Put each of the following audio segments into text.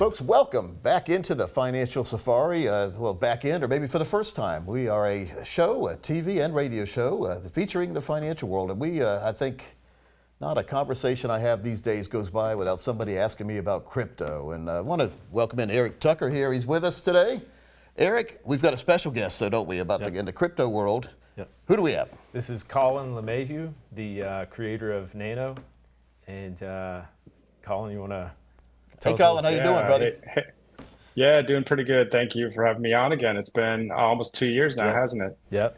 Folks, welcome back into the Financial Safari. Well, back in, or maybe for the first time. We are a show, a TV and radio show featuring the financial world. And we, I think, not a conversation I have these days goes by without somebody asking me about crypto. And I want to welcome in Eric Tucker here. He's with us today. Eric, we've got a special guest, so don't we, about in the crypto world. Yep. Who do we have? This is Colin LeMahieu, the creator of Nano. And Colin, you want to tell us? Hey, Colin, how you doing, buddy? Hey. Yeah, doing pretty good. Thank you for having me on again. It's been almost 2 years now, hasn't it? Yep.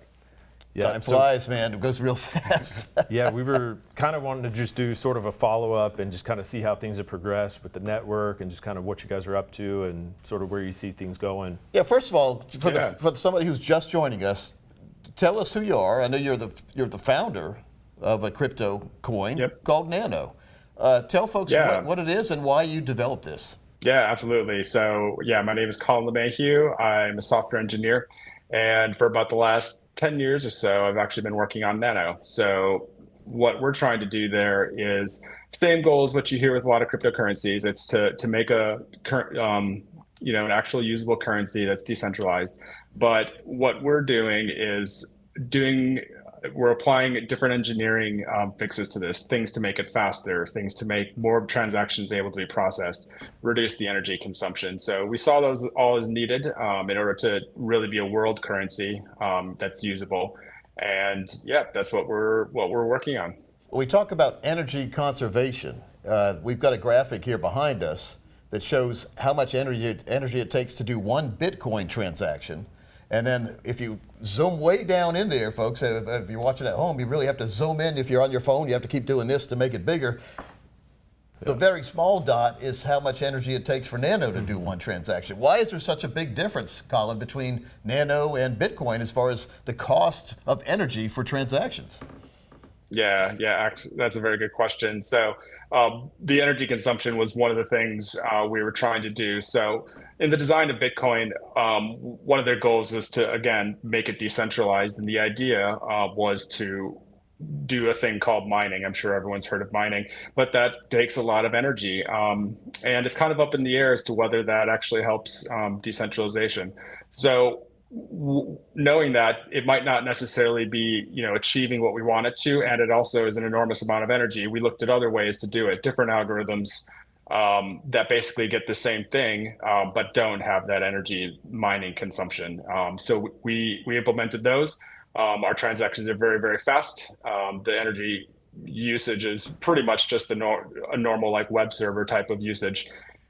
Time flies, man. It goes real fast. Yeah, we were kind of wanting to just do sort of a follow-up and just kind of see how things have progressed with the network and just kind of what you guys are up to and sort of where you see things going. Yeah, first of all, for somebody who's just joining us, tell us who you are. I know you're the founder of a crypto coin called Nano. Tell folks what it is and why you developed this. Yeah, absolutely. So, my name is Colin LeMahieu. I'm a software engineer. And for about the last 10 years or so, I've actually been working on Nano. So what we're trying to do there is same goal as what you hear with a lot of cryptocurrencies. It's to make an actual usable currency that's decentralized. But what we're doing is we're applying different engineering fixes to this, things to make it faster, things to make more transactions able to be processed, reduce the energy consumption. So we saw those all as needed in order to really be a world currency that's usable. And that's what we're working on. When we talk about energy conservation, we've got a graphic here behind us that shows how much energy it takes to do one Bitcoin transaction. And then if you zoom way down in there, folks, if you're watching at home, you really have to zoom in. If you're on your phone, you have to keep doing this to make it bigger. The very small dot is how much energy it takes for Nano to do one transaction. Why is there such a big difference, Colin, between Nano and Bitcoin as far as the cost of energy for transactions? Yeah, that's a very good question. So the energy consumption was one of the things we were trying to do. So in the design of Bitcoin, one of their goals is to, again, make it decentralized. And the idea was to do a thing called mining. I'm sure everyone's heard of mining, but that takes a lot of energy. And it's kind of up in the air as to whether that actually helps decentralization. So knowing that it might not necessarily be, achieving what we want it to, and it also is an enormous amount of energy, we looked at other ways to do it, different algorithms that basically get the same thing, but don't have that energy mining consumption. So we implemented those. Our transactions are very, very fast. The energy usage is pretty much just a normal like web server type of usage.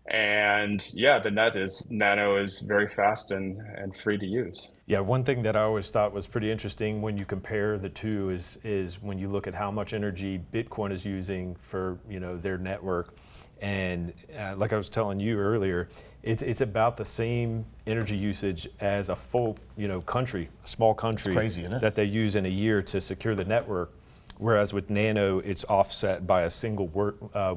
And the net is Nano is very fast and free to use. Yeah, one thing that I always thought was pretty interesting when you compare the two is when you look at how much energy Bitcoin is using for their network, and like I was telling you earlier, it's about the same energy usage as a full country, a small country. It's crazy, isn't it? That they use in a year to secure the network. Whereas with Nano, it's offset by a single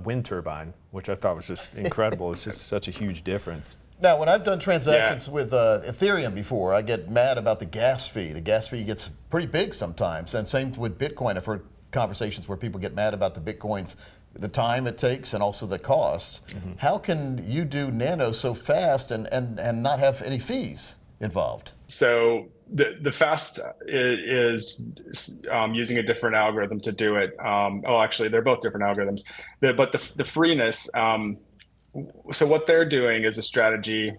wind turbine, which I thought was just incredible. It's just such a huge difference. Now, when I've done transactions with Ethereum before, I get mad about the gas fee. The gas fee gets pretty big sometimes. And same with Bitcoin. I've heard conversations where people get mad about the Bitcoins, the time it takes, and also the cost. Mm-hmm. How can you do Nano so fast and not have any fees involved? So the fast is using a different algorithm to do it. Actually, they're both different algorithms. But the freeness. So what they're doing is a strategy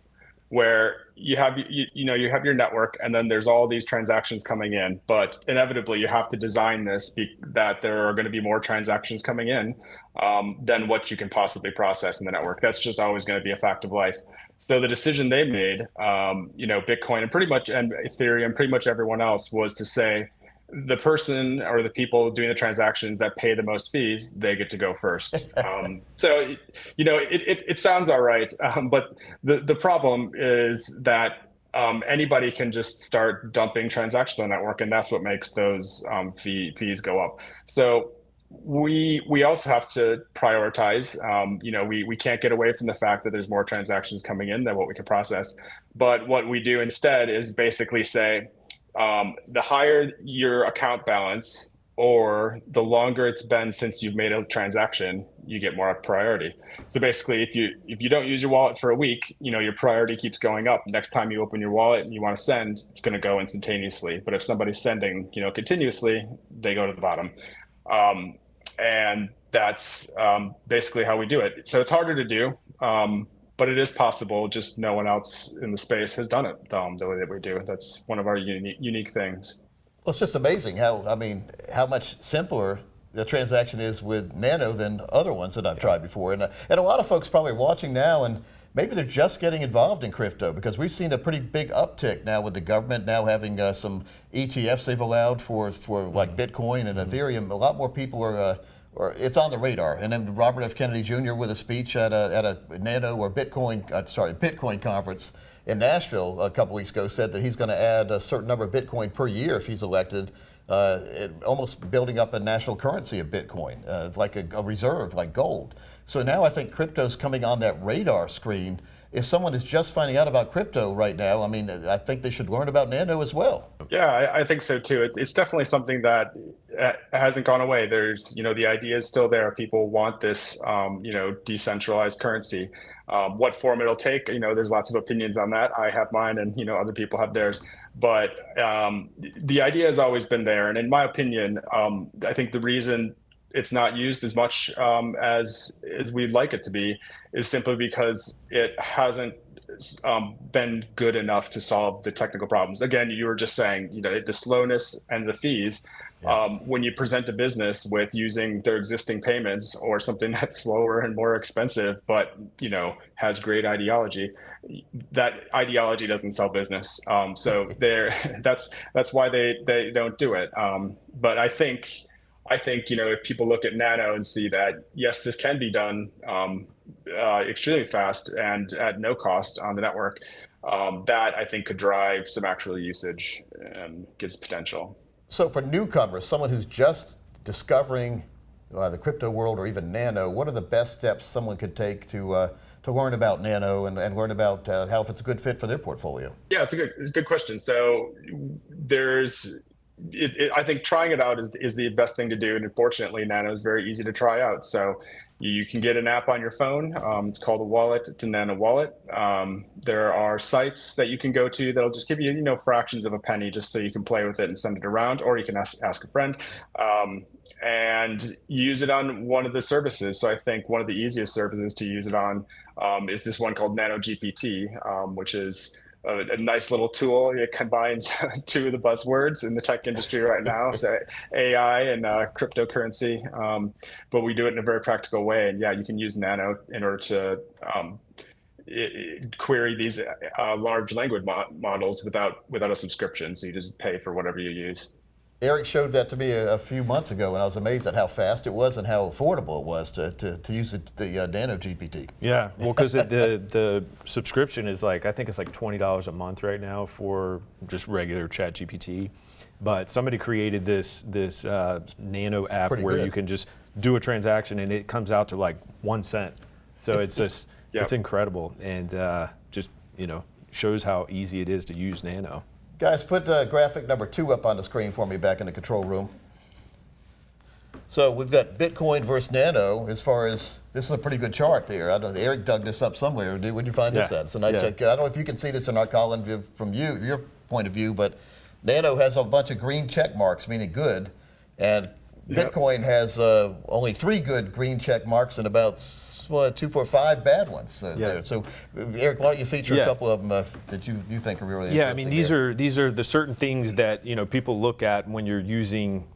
where you have your network, and then there's all these transactions coming in. But inevitably, you have to design this that there are going to be more transactions coming in than what you can possibly process in the network. That's just always going to be a fact of life. So the decision they made, Bitcoin and Ethereum, pretty much everyone else, was to say the person or the people doing the transactions that pay the most fees, they get to go first. So, it sounds all right, but the problem is that anybody can just start dumping transactions on the network, and that's what makes those fees go up. So we also have to prioritize. We can't get away from the fact that there's more transactions coming in than what we can process. But what we do instead is basically say, the higher your account balance, or the longer it's been since you've made a transaction, you get more priority. So basically, if you don't use your wallet for a week, your priority keeps going up. Next time you open your wallet and you want to send, it's going to go instantaneously. But if somebody's sending, continuously, they go to the bottom. And that's basically how we do it. So it's harder to do, but it is possible. Just no one else in the space has done it the way that we do. That's one of our unique things. Well, it's just amazing how much simpler the transaction is with Nano than other ones that I've tried before. And a lot of folks probably are watching now, and maybe they're just getting involved in crypto, because we've seen a pretty big uptick now with the government now having some ETFs they've allowed for like Bitcoin and Ethereum. A lot more people are, it's on the radar. And then Robert F. Kennedy Jr. with a speech at a Nano or Bitcoin conference in Nashville a couple weeks ago said that he's going to add a certain number of Bitcoin per year if he's elected, almost building up a national currency of Bitcoin, like a reserve, like gold. So now I think crypto's coming on that radar screen. If someone is just finding out about crypto right now, I think they should learn about Nano as well. Yeah, I think so too. It's definitely something that hasn't gone away. There's, the idea is still there. People want this, decentralized currency. What form it'll take, there's lots of opinions on that. I have mine, and other people have theirs. But the idea has always been there. And in my opinion, I think the reason it's not used as much as we'd like it to be is simply because it hasn't been good enough to solve the technical problems. Again, you were just saying, the slowness and the fees. When you present a business with using their existing payments or something that's slower and more expensive, but has great ideology, that ideology doesn't sell business. So that's why they don't do it. But I think if people look at Nano and see that yes, this can be done extremely fast and at no cost on the network, that I think could drive some actual usage and gives potential. So for newcomers, someone who's just discovering the crypto world or even Nano, what are the best steps someone could take to learn about Nano and learn about how if it's a good fit for their portfolio? Yeah, it's a good question. So I think trying it out is the best thing to do. And unfortunately, Nano is very easy to try out. So you can get an app on your phone. It's called a wallet. It's a Nano wallet. There are sites that you can go to that'll just give you, fractions of a penny just so you can play with it and send it around, or you can ask a friend and use it on one of the services. So I think one of the easiest services to use it on is this one called Nano GPT, which is a nice little tool. It combines two of the buzzwords in the tech industry right now, so AI and cryptocurrency. But we do it in a very practical way. And yeah, you can use Nano in order to query these large language models without a subscription. So you just pay for whatever you use. Eric showed that to me a few months ago, and I was amazed at how fast it was and how affordable it was to use the Nano GPT. Yeah, well, because the subscription is I think it's like $20 a month right now for just regular Chat GPT. But somebody created this Nano app Pretty where good. you can just do a transaction and it comes out to like 1 cent. So it's just Yep. It's incredible, and just shows how easy it is to use Nano. Guys, put graphic number 2 up on the screen for me back in the control room. So we've got Bitcoin versus Nano as far as, this is a pretty good chart there. I don't know, Eric dug this up somewhere. Where'd you find this at? It's a nice check. I don't know if you can see this or not, Colin, from your point of view, but Nano has a bunch of green check marks, meaning good, and Bitcoin has only 3 good green check marks and about 2, 4, 5 bad ones. There. So, Eric, why don't you feature a couple of them that you think are really interesting? Yeah, I mean, these are the certain things that people look at when you're using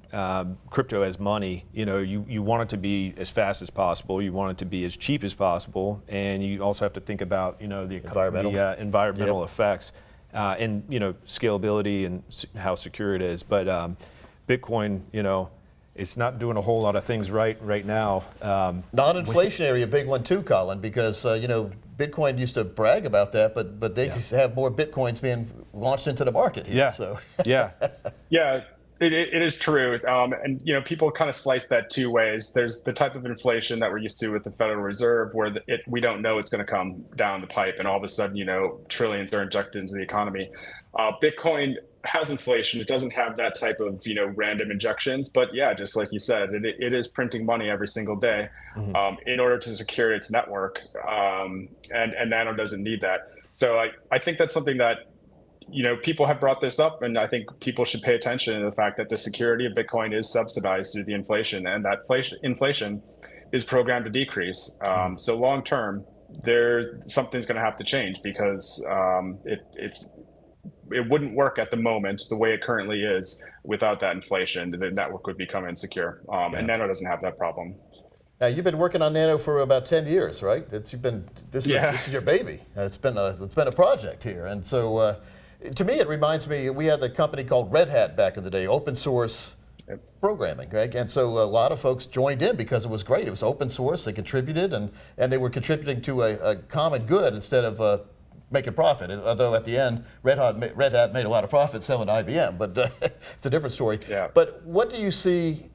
crypto as money. You want it to be as fast as possible. You want it to be as cheap as possible, and you also have to think about the environmental effects and scalability and how secure it is. But Bitcoin, it's not doing a whole lot of things right now. Non-inflationary, a big one too, Colin, because Bitcoin used to brag about that, but they just have more Bitcoins being launched into the market here. Yeah. So. Yeah, it is true. And people kind of slice that 2 ways. There's the type of inflation that we're used to with the Federal Reserve, where we don't know it's going to come down the pipe, and all of a sudden, trillions are injected into the economy. Bitcoin has inflation. It doesn't have that type of random injections. But yeah, just like you said, it is printing money every single day in order to secure its network. And Nano doesn't need that. So I think that's something that people have brought this up, and I think people should pay attention to the fact that the security of Bitcoin is subsidized through the inflation, and that inflation is programmed to decrease. So long term, something's going to have to change because it wouldn't work at the moment the way it currently is without that inflation. The network would become insecure, and Nano doesn't have that problem. Now, you've been working on Nano for about 10 years, right? This is your baby. It's been a project here, and so to me, it reminds me, we had the company called Red Hat back in the day, open source programming, right? And so a lot of folks joined in because it was great. It was open source, they contributed, and they were contributing to a common good instead of making profit. Although at the end, Red Hat made a lot of profit selling to IBM, but it's a different story. Yeah. But what do you see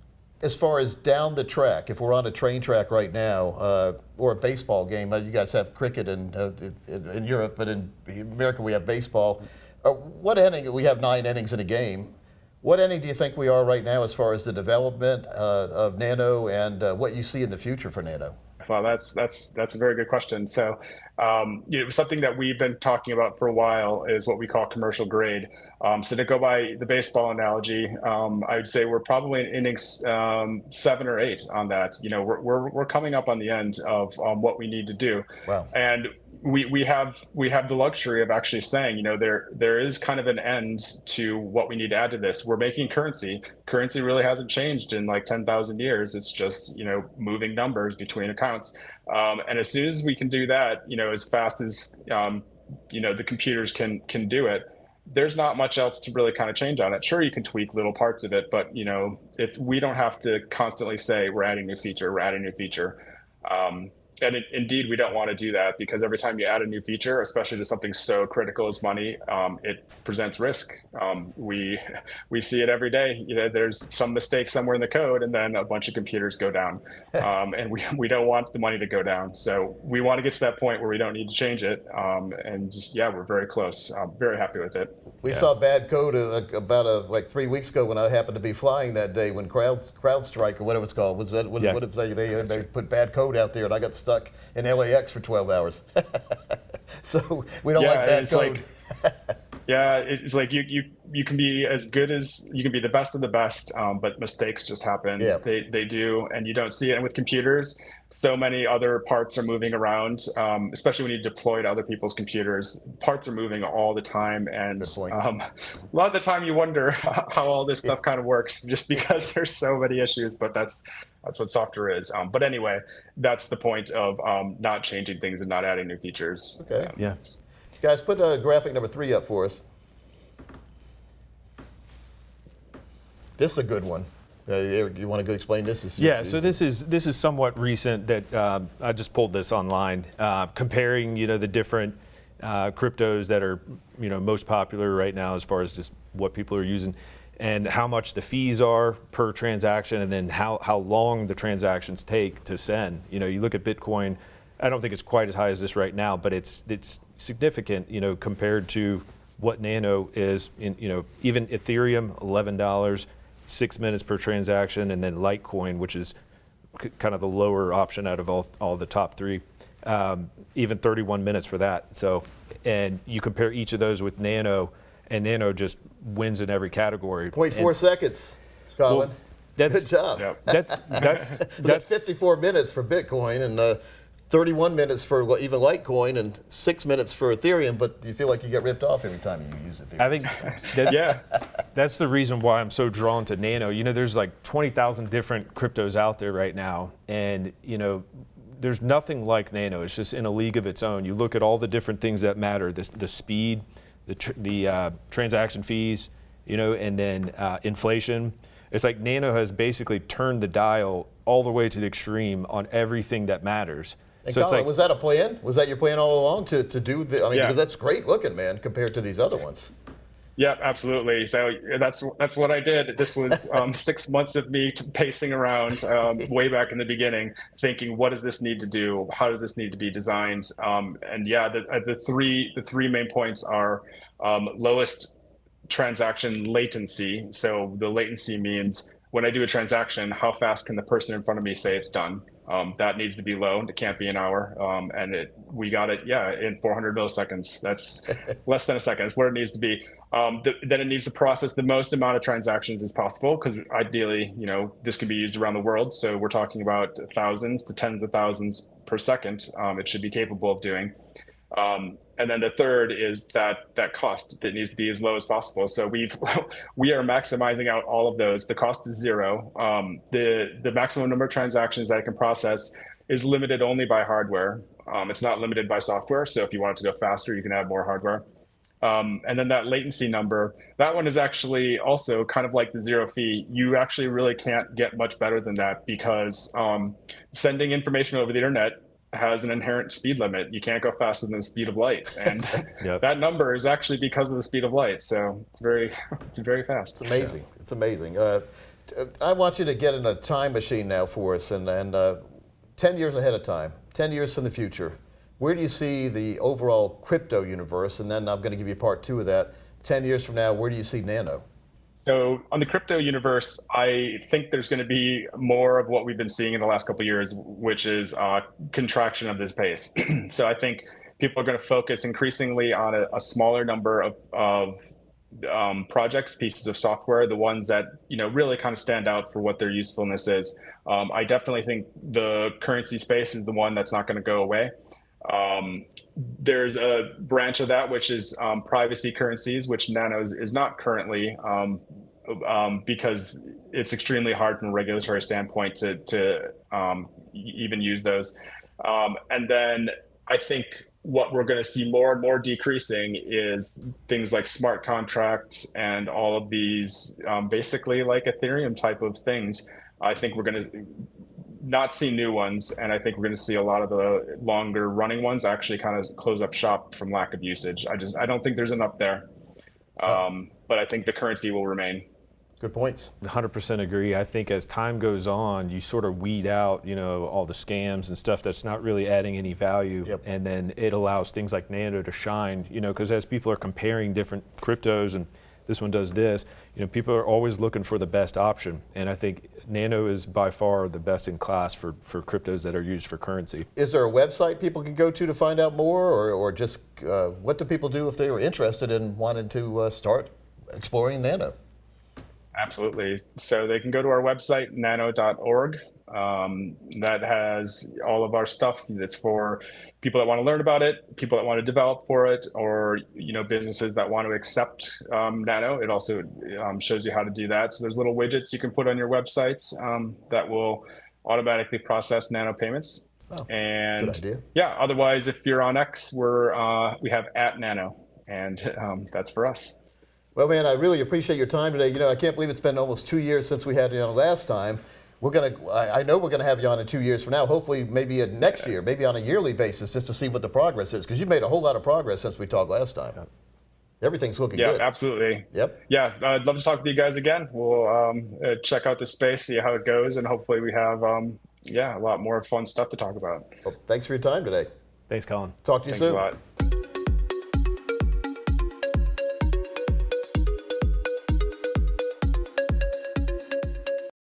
as far as down the track, if we're on a train track right now, or a baseball game? You guys have cricket in Europe, but in America we have baseball. What inning? We have 9 innings in a game. What inning do you think we are right now as far as the development of Nano and what you see in the future for Nano? Well, that's a very good question. So, something that we've been talking about for a while is what we call commercial grade. So to go by the baseball analogy, I would say we're probably in innings 7 or 8 on that. We're coming up on the end of what we need to do. Wow. And we have the luxury of actually saying, there is kind of an end to what we need to add to this. We're making currency. Currency really hasn't changed in like 10,000 years. It's just, moving numbers between accounts. And as soon as we can do that, as fast as, the computers can do it, there's not much else to really kind of change on it. Sure, you can tweak little parts of it, but, if we don't have to constantly say we're adding new feature, we're adding new feature. And indeed, we don't want to do that because every time you add a new feature, especially to something so critical as money, it presents risk. We see it every day. There's some mistake somewhere in the code, and then a bunch of computers go down, and we don't want the money to go down. So we want to get to that point where we don't need to change it. And yeah, we're very close. I'm very happy with it. We saw bad code about like 3 weeks ago when I happened to be flying that day when CrowdStrike or whatever it's called what did it say? They put bad code out there, and I got stuck in LAX for 12 hours. So we don't like bad code. It's like you can be as good as you can be the best of the best, but mistakes just happen. Yeah. They do, and you don't see it. And with computers, so many other parts are moving around, especially when you deploy to other people's computers. Parts are moving all the time, and a lot of the time you wonder how all this stuff kind of works, just because there's so many issues. But that's what software is. But anyway, that's the point of not changing things and not adding new features. Okay. Yeah. Guys, put graphic number 3 up for us. This is a good one. You want to go explain this? So this is somewhat recent that I just pulled this online, comparing the different cryptos that are most popular right now as far as just what people are using, and how much the fees are per transaction, and then how long the transactions take to send. You look at Bitcoin. I don't think it's quite as high as this right now, but it's significant, compared to what Nano is. Even Ethereum, $11, 6 minutes per transaction, and then Litecoin, which is kind of the lower option out of all the top 3, even 31 minutes for that. So, and you compare each of those with Nano, and Nano just wins in every category. 0.4 seconds, Colin. Well, good job. Yep. That's 54 minutes for Bitcoin and 31 minutes for even Litecoin and 6 minutes for Ethereum, but you feel like you get ripped off every time you use Ethereum. I think that's the reason why I'm so drawn to Nano. There's like 20,000 different cryptos out there right now, and there's nothing like Nano. It's just in a league of its own. You look at all the different things that matter: the speed, the transaction fees, and then inflation. It's like Nano has basically turned the dial all the way to the extreme on everything that matters. And so Colin, was that a plan? Was that your plan all along to do the? Because that's great looking, man, compared to these other ones. Yeah, absolutely. So that's what I did. This was 6 months of me pacing around way back in the beginning, thinking, what does this need to do? How does this need to be designed? And yeah, the three main points are lowest transaction latency. So the latency means when I do a transaction, how fast can the person in front of me say it's done? That needs to be low. It can't be an hour. We got it, in 400 milliseconds. That's less than a second. That's where it needs to be. Then it needs to process the most amount of transactions as possible, because ideally, this can be used around the world. So we're talking about thousands to tens of thousands per second. It should be capable of doing. And then the third is that cost that needs to be as low as possible. So we are maximizing out all of those. The cost is zero. The maximum number of transactions that it can process is limited only by hardware. It's not limited by software. So if you want it to go faster, you can add more hardware. And then that latency number, that one is actually also kind of like the zero fee. You actually really can't get much better than that, because sending information over the internet has an inherent speed limit. You can't go faster than the speed of light, and Yep. that number is actually because of the speed of light. So it's very fast. It's amazing. It's amazing. I want you to get in a time machine now for us, and 10 years ahead of time, 10 years from the future, where do you see the overall crypto universe? And then I'm going to give you part two of that. 10 years from now, where do you see Nano? So on the crypto universe, I think there's going to be more of what we've been seeing in the last couple of years, which is contraction of this pace. So I think people are going to focus increasingly on a smaller number of projects, pieces of software, the ones that really kind of stand out for what their usefulness is. I definitely think the currency space is the one that's not going to go away. There's a branch of that which is privacy currencies, which Nano is not currently, because it's extremely hard from a regulatory standpoint to even use those. And then I think what we're going to see more and more decreasing is things like smart contracts and all of these basically like Ethereum type of things. I think we're going to not see new ones, and I think we're going to see a lot of the longer running ones actually kind of close up shop from lack of usage. I don't think there's enough there, but I think the currency will remain. Good points. 100% agree. I think as time goes on, you sort of weed out, all the scams and stuff that's not really adding any value. Yep. And then it allows things like Nano to shine, because as people are comparing different cryptos and this one does this, people are always looking for the best option. And I think Nano is by far the best in class for cryptos that are used for currency. Is there a website people can go to find out more, or just what do people do if they were interested in wanting to start exploring Nano? Absolutely. So they can go to our website, nano.org. That has all of our stuff that's for people that want to learn about it, people that want to develop for it, or businesses that want to accept Nano. It also shows you how to do that. So there's little widgets you can put on your websites that will automatically process Nano payments. Oh, and good idea. Yeah, otherwise, if you're on X, we have @Nano, and that's for us. Well, man, I really appreciate your time today. I can't believe it's been almost 2 years since we had you on last time. I know we're gonna have you on in 2 years from now. Hopefully, maybe next year, maybe on a yearly basis, just to see what the progress is, because you've made a whole lot of progress since we talked last time. Yep. Everything's looking good. Yeah, absolutely. Yep. Yeah, I'd love to talk with you guys again. We'll check out the space, see how it goes, and hopefully we have a lot more fun stuff to talk about. Well, thanks for your time today. Thanks, Colin. Talk to you Thanks soon. a lot.